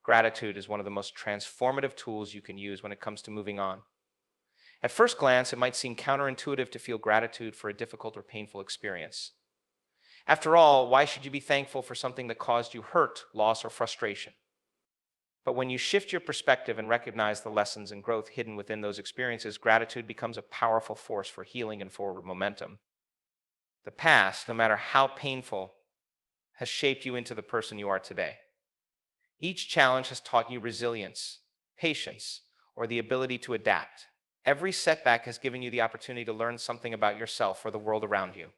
Gratitude is one of the most transformative tools you can use when it comes to moving on. At first glance, it might seem counterintuitive to feel gratitude for a difficult or painful experience. After all, why should you be thankful for something that caused you hurt, loss, or frustration? But when you shift your perspective and recognize the lessons and growth hidden within those experiences, gratitude becomes a powerful force for healing and forward momentum. The past, no matter how painful, has shaped you into the person you are today. Each challenge has taught you resilience, patience, or the ability to adapt. Every setback has given you the opportunity to learn something about yourself or the world around you.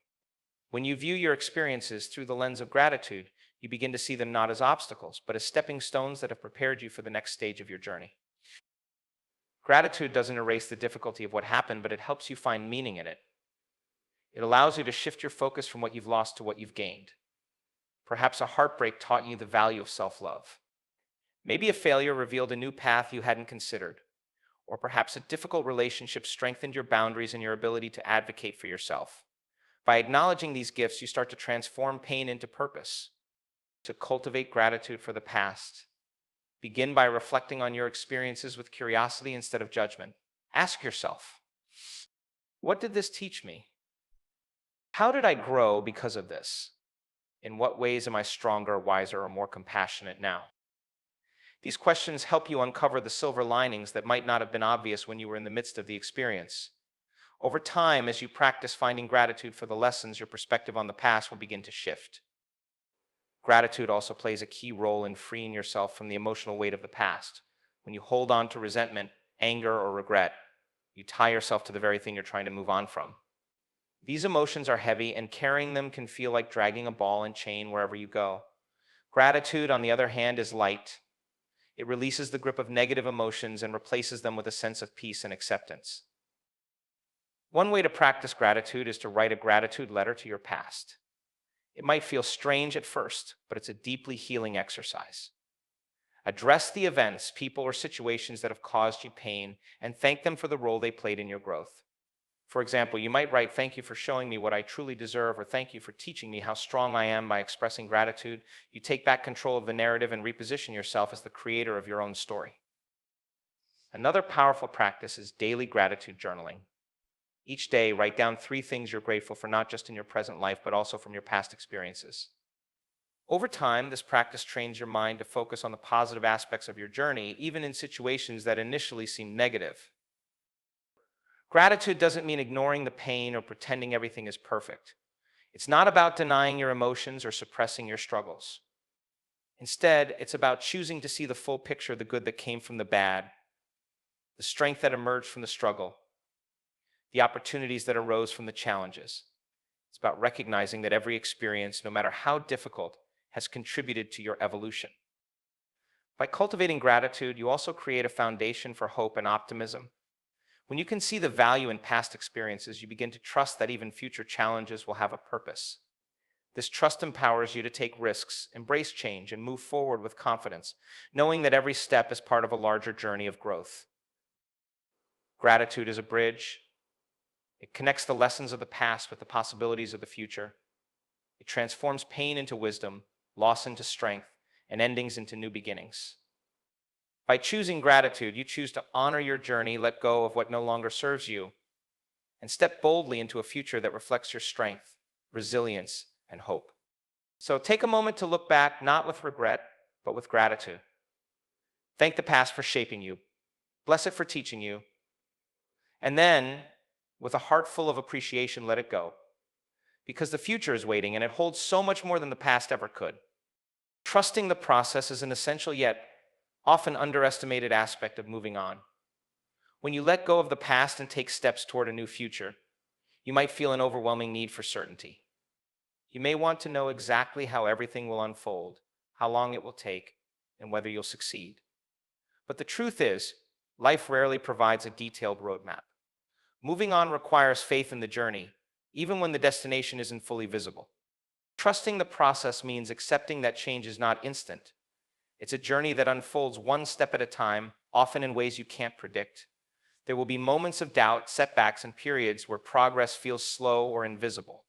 When you view your experiences through the lens of gratitude, you begin to see them not as obstacles, but as stepping stones that have prepared you for the next stage of your journey. Gratitude doesn't erase the difficulty of what happened, but it helps you find meaning in it. It allows you to shift your focus from what you've lost to what you've gained. Perhaps a heartbreak taught you the value of self-love. Maybe a failure revealed a new path you hadn't considered. Or perhaps a difficult relationship strengthened your boundaries and your ability to advocate for yourself. By acknowledging these gifts, you start to transform pain into purpose. To cultivate gratitude for the past, begin by reflecting on your experiences with curiosity instead of judgment. Ask yourself, what did this teach me? How did I grow because of this? In what ways am I stronger, wiser, or more compassionate now? These questions help you uncover the silver linings that might not have been obvious when you were in the midst of the experience. Over time, as you practice finding gratitude for the lessons, your perspective on the past will begin to shift. Gratitude also plays a key role in freeing yourself from the emotional weight of the past. When you hold on to resentment, anger, or regret, you tie yourself to the very thing you're trying to move on from. These emotions are heavy, and carrying them can feel like dragging a ball and chain wherever you go. Gratitude, on the other hand, is light. It releases the grip of negative emotions and replaces them with a sense of peace and acceptance. One way to practice gratitude is to write a gratitude letter to your past. It might feel strange at first, but it's a deeply healing exercise. Address the events, people, or situations that have caused you pain and thank them for the role they played in your growth. For example, you might write, "Thank you for showing me what I truly deserve," or "Thank you for teaching me how strong I am." By expressing gratitude, you take back control of the narrative and reposition yourself as the creator of your own story. Another powerful practice is daily gratitude journaling. Each day, write down 3 things you're grateful for, not just in your present life, but also from your past experiences. Over time, this practice trains your mind to focus on the positive aspects of your journey, even in situations that initially seem negative. Gratitude doesn't mean ignoring the pain or pretending everything is perfect. It's not about denying your emotions or suppressing your struggles. Instead, it's about choosing to see the full picture, the good that came from the bad, the strength that emerged from the struggle, the opportunities that arose from the challenges. It's about recognizing that every experience, no matter how difficult, has contributed to your evolution. By cultivating gratitude, you also create a foundation for hope and optimism. When you can see the value in past experiences, you begin to trust that even future challenges will have a purpose. This trust empowers you to take risks, embrace change, and move forward with confidence, knowing that every step is part of a larger journey of growth. Gratitude is a bridge. It connects the lessons of the past with the possibilities of the future. It transforms pain into wisdom, loss into strength, and endings into new beginnings. By choosing gratitude, you choose to honor your journey, let go of what no longer serves you, and step boldly into a future that reflects your strength, resilience, and hope. So take a moment to look back, not with regret, but with gratitude. Thank the past for shaping you. Bless it for teaching you. And then, with a heart full of appreciation, let it go. Because the future is waiting, and it holds so much more than the past ever could. Trusting the process is an essential yet often underestimated aspect of moving on. When you let go of the past and take steps toward a new future, you might feel an overwhelming need for certainty. You may want to know exactly how everything will unfold, how long it will take, and whether you'll succeed. But the truth is, life rarely provides a detailed roadmap. Moving on requires faith in the journey, even when the destination isn't fully visible. Trusting the process means accepting that change is not instant. It's a journey that unfolds one step at a time, often in ways you can't predict. There will be moments of doubt, setbacks, and periods where progress feels slow or invisible.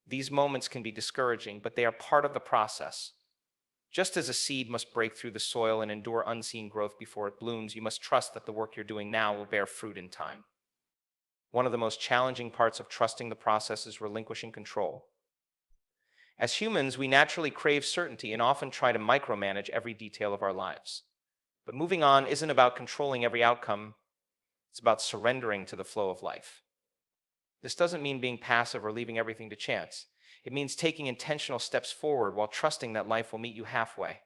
These moments can be discouraging, but they are part of the process. Just as a seed must break through the soil and endure unseen growth before it blooms, you must trust that the work you're doing now will bear fruit in time. One of the most challenging parts of trusting the process is relinquishing control. As humans, we naturally crave certainty and often try to micromanage every detail of our lives. But moving on isn't about controlling every outcome, it's about surrendering to the flow of life. This doesn't mean being passive or leaving everything to chance. It means taking intentional steps forward while trusting that life will meet you halfway.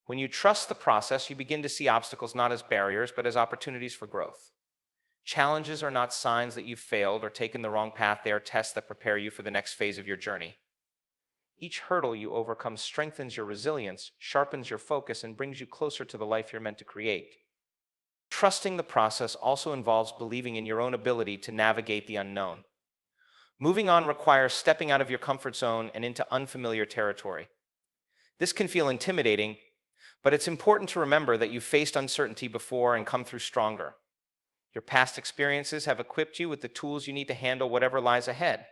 When you trust the process, you begin to see obstacles not as barriers, but as opportunities for growth. Challenges are not signs that you've failed or taken the wrong path. They are tests that prepare you for the next phase of your journey. Each hurdle you overcome strengthens your resilience, sharpens your focus, and brings you closer to the life you're meant to create. Trusting the process also involves believing in your own ability to navigate the unknown. Moving on requires stepping out of your comfort zone and into unfamiliar territory. This can feel intimidating, but it's important to remember that you've faced uncertainty before and come through stronger. Your past experiences have equipped you with the tools you need to handle whatever lies ahead.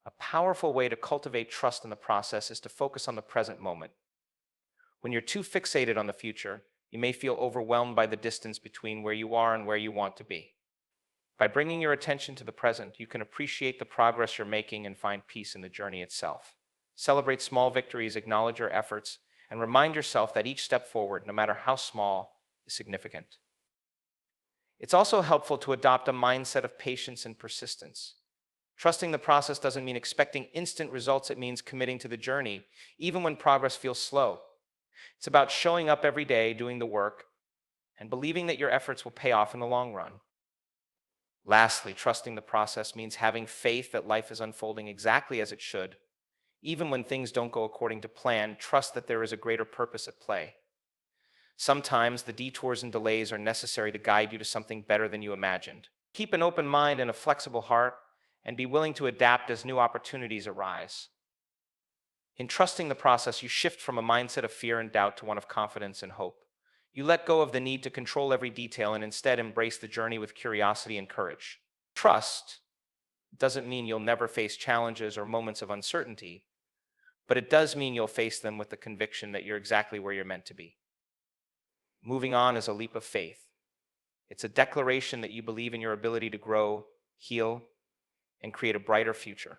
A powerful way to cultivate trust in the process is to focus on the present moment. When you're too fixated on the future, you may feel overwhelmed by the distance between where you are and where you want to be. By bringing your attention to the present, you can appreciate the progress you're making and find peace in the journey itself. Celebrate small victories, acknowledge your efforts, and remind yourself that each step forward, no matter how small, is significant. It's also helpful to adopt a mindset of patience and persistence. Trusting the process doesn't mean expecting instant results, it means committing to the journey, even when progress feels slow. It's about showing up every day, doing the work, and believing that your efforts will pay off in the long run. Lastly, trusting the process means having faith that life is unfolding exactly as it should. Even when things don't go according to plan, trust that there is a greater purpose at play. Sometimes the detours and delays are necessary to guide you to something better than you imagined. Keep an open mind and a flexible heart, and be willing to adapt as new opportunities arise. In trusting the process, you shift from a mindset of fear and doubt to one of confidence and hope. You let go of the need to control every detail and instead embrace the journey with curiosity and courage. Trust doesn't mean you'll never face challenges or moments of uncertainty, but it does mean you'll face them with the conviction that you're exactly where you're meant to be. Moving on is a leap of faith. It's a declaration that you believe in your ability to grow, heal, and create a brighter future.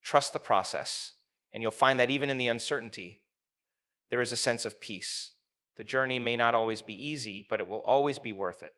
Trust the process, and you'll find that even in the uncertainty, there is a sense of peace. The journey may not always be easy, but it will always be worth it.